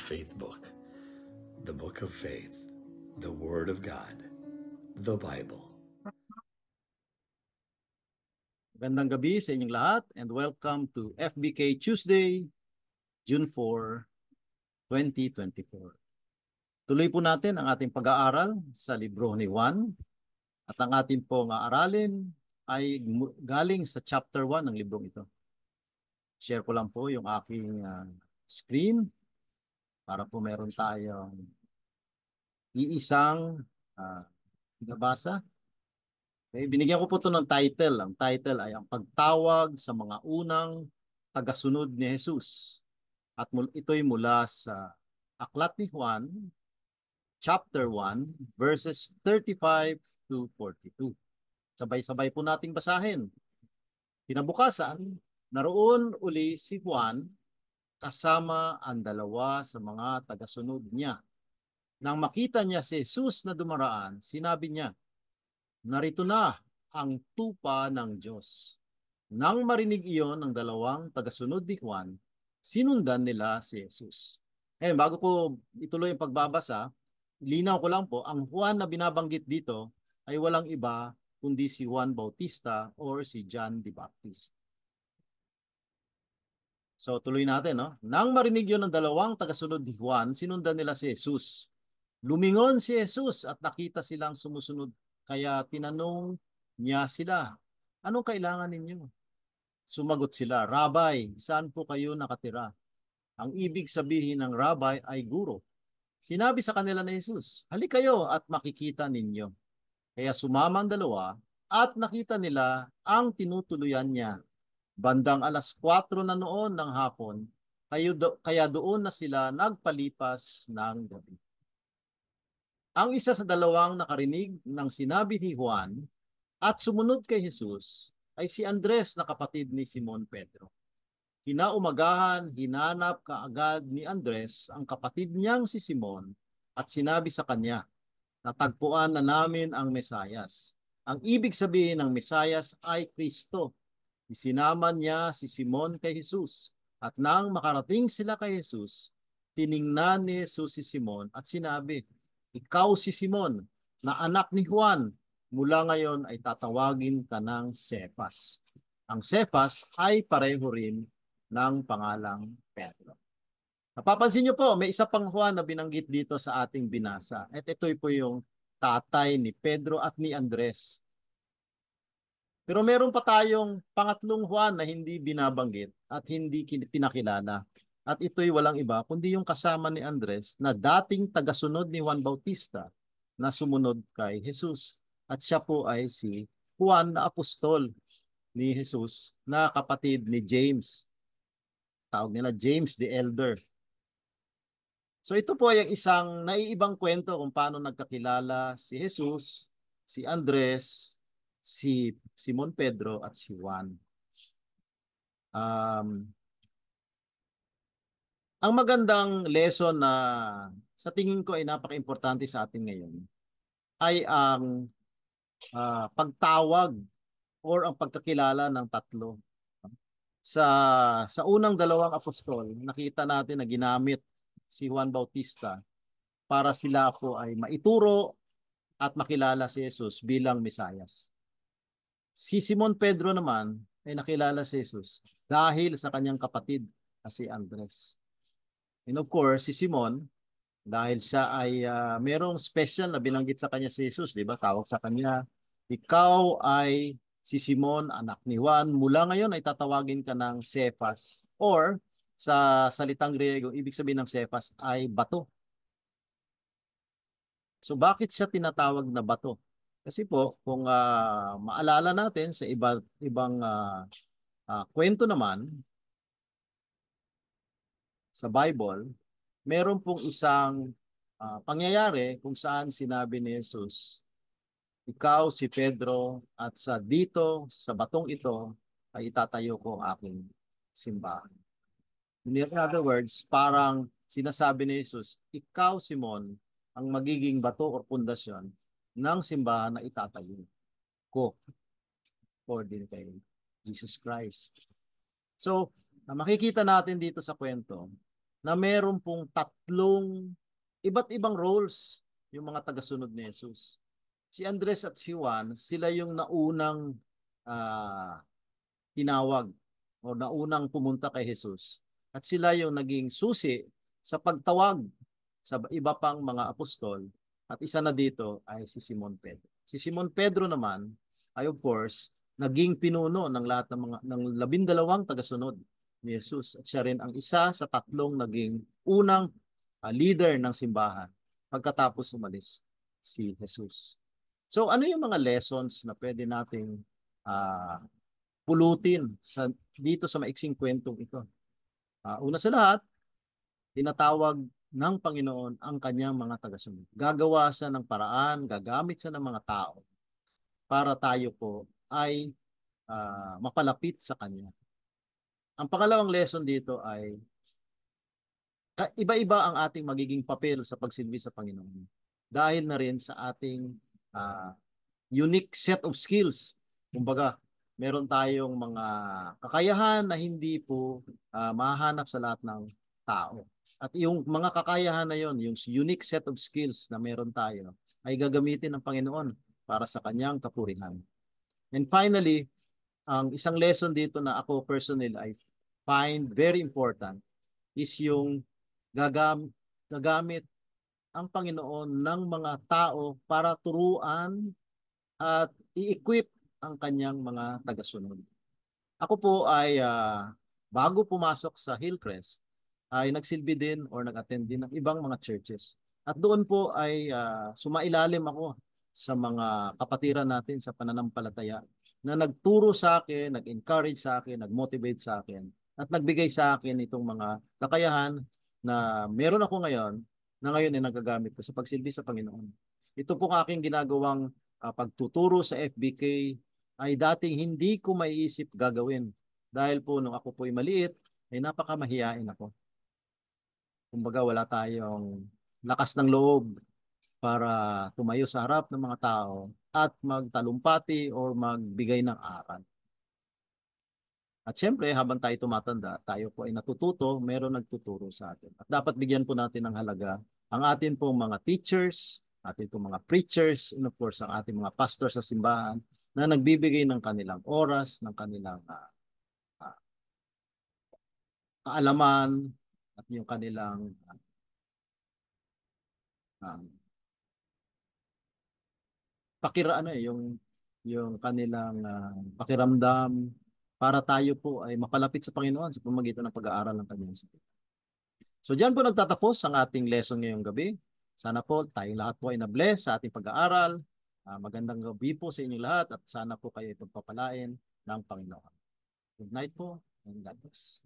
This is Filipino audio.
Faith Book, the Book of Faith, the Word of God, the Bible. Magandang gabi sa inyong lahat and welcome to FBK Tuesday, June 4, 2024. Tuloy po natin ang ating pag-aaral sa libro ni Juan at ang ating pong aaralin ay galing sa chapter 1 ng librong ito. Share ko lang po yung aking screen para po meron tayong iisang nabasa. Okay, binigyan ko po ito ng title. Ang title ay ang pagtawag sa mga unang tagasunod ni Jesus. At ito'y mula sa Aklat ni Juan, chapter 1, verses 35 to 42. Sabay-sabay po nating basahin. Kinabukasan, naroon uli si Juan kasama ang dalawa sa mga tagasunod niya. Nang makita niya si Jesus na dumaraan, sinabi niya, "Narito na ang tupa ng Diyos." Nang marinig iyon ng dalawang tagasunod ni Juan, sinundan nila si Jesus. Bago ko ituloy ang pagbabasa, linaw ko lang po, ang Juan na binabanggit dito ay walang iba kundi si Juan Bautista or si John the Baptist. So tuloy natin, no? Nang marinig yun ng dalawang tagasunod ni Juan, sinundan nila si Jesus. Lumingon si Jesus at nakita silang sumusunod. Kaya tinanong niya sila, "Anong kailangan ninyo?" Sumagot sila, "Rabay, saan po kayo nakatira?" Ang ibig sabihin ng rabay ay guro. Sinabi sa kanila ni Jesus, "Halik kayo at makikita ninyo." Kaya sumama ang dalawa at nakita nila ang tinutuluyan niya. Bandang 4:00 na noon ng hapon, kaya doon na sila nagpalipas ng gabi. Ang isa sa dalawang nakarinig ng sinabi ni Juan at sumunod kay Jesus ay si Andres na kapatid ni Simon Pedro. Kinaumagahan, hinanap kaagad ni Andres ang kapatid niyang si Simon at sinabi sa kanya, "Natagpuan na namin ang Mesayas." Ang ibig sabihin ng Mesayas ay Kristo. Isinama niya si Simon kay Jesus at nang makarating sila kay Jesus, tiningnan ni Jesus si Simon at sinabi, "Ikaw si Simon, na anak ni Juan. Mula ngayon ay tatawagin ka ng Cephas." Ang Cephas ay pareho rin ng pangalang Pedro. Napapansin niyo po, may isa pang Juan na binanggit dito sa ating binasa. At ito'y po yung tatay ni Pedro at ni Andres. Pero meron pa tayong pangatlong Juan na hindi binabanggit at hindi pinakilala. At ito'y walang iba kundi yung kasama ni Andres na dating tagasunod ni Juan Bautista na sumunod kay Jesus. At siya po ay si Juan na apostol ni Jesus na kapatid ni James. Tawag nila James the Elder. So ito po ay isang naiibang kwento kung paano nagkakilala si Jesus, si Andres, si Simon Pedro at si Juan. Ang magandang lesson na sa tingin ko ay napaka-importante sa atin ngayon ay ang pagtawag or ang pagkakilala ng tatlo. Sa unang dalawang apostol, nakita natin na ginamit si Juan Bautista para sila po ay maituro at makilala si Jesus bilang Mesayas. Si Simon Pedro naman ay nakilala si Jesus dahil sa kanyang kapatid na si Andres. And of course, si Simon, dahil siya ay merong special na binanggit sa kanya si Jesus, di ba? Tawag sa kanya, "Ikaw ay si Simon, anak ni Juan. Mula ngayon ay tatawagin ka ng Cephas." Or sa salitang Griego, ibig sabihin ng Cephas ay bato. So bakit siya tinatawag na bato? Kasi po, kung maalala natin sa ibang kwento naman sa Bible, meron pong isang pangyayari kung saan sinabi ni Jesus, "Ikaw si Pedro at dito sa batong ito ay itatayo ko ang aking simbahan." In other words, parang sinasabi ni Jesus, ikaw Simon ang magiging bato o pundasyon ng simbahan na itatayo ko according kay Jesus Christ. So, makikita natin dito sa kwento na meron pong tatlong iba't ibang roles yung mga tagasunod ni Jesus. Si Andres at si Juan, sila yung naunang tinawag o naunang pumunta kay Jesus. At sila yung naging susi sa pagtawag sa iba pang mga apostol. At isa na dito ay si Simon Pedro. Si Simon Pedro naman ay of course naging pinuno ng lahat ng 12 tagasunod ni Jesus. At siya rin ang isa sa tatlong naging unang leader ng simbahan pagkatapos umalis si Jesus. So ano yung mga lessons na pwede nating pulutin dito sa maiksing kwentong ito? Una sa lahat, tinatawag ng Panginoon ang kanyang mga tagasunod. Gagawa siya ng paraan, gagamit siya ng mga tao para tayo po ay mapalapit sa kanya. Ang pangalawang lesson dito ay iba-iba ang ating magiging papel sa pagsilbi sa Panginoon. Dahil na rin sa ating unique set of skills. Kumbaga, meron tayong mga kakayahan na hindi po mahanap sa lahat ng tao. At yung mga kakayahan na yon, yung unique set of skills na meron tayo, ay gagamitin ng Panginoon para sa kanyang kapurihan. And finally, ang isang lesson dito na ako personally I find very important is yung gagamit ang Panginoon ng mga tao para turuan at i-equip ang kanyang mga tagasunod. Ako po ay bago pumasok sa Hillcrest ay nagsilbi din or nag-attend din ng ibang mga churches. At doon po ay sumailalim ako sa mga kapatiran natin sa pananampalataya na nagturo sa akin, nag-encourage sa akin, nag-motivate sa akin at nagbigay sa akin itong mga kakayahan na meron ako ngayon na ngayon ay nagagamit ko sa pagsilbi sa Panginoon. Ito po aking ginagawang pagtuturo sa FBK ay dating hindi ko maiisip gagawin dahil po nung ako po ay maliit ay napakamahiyain ako. Kumbaga wala tayong lakas ng loob para tumayo sa harap ng mga tao at magtalumpati o magbigay ng aral. At siyempre, habang tayo tumatanda, tayo po ay natututo, meron nagtuturo sa atin. At dapat bigyan po natin ng halaga ang atin pong mga teachers, atin pong mga preachers, and of course, ang ating mga pastors sa simbahan na nagbibigay ng kanilang oras, ng kanilang kaalaman, at yung kanilang yung kanilang pakiramdam para tayo po ay mapalapit sa Panginoon sa pamamagitan ng pag-aaral ng kanyang salita. So diyan po nagtatapos ang ating lesson ngayong gabi. Sana po tayong lahat po ay na-bless sa ating pag-aaral. Magandang gabi po sa inyong lahat at sana po kayo pagpapalain ng Panginoon. Good night po and God bless.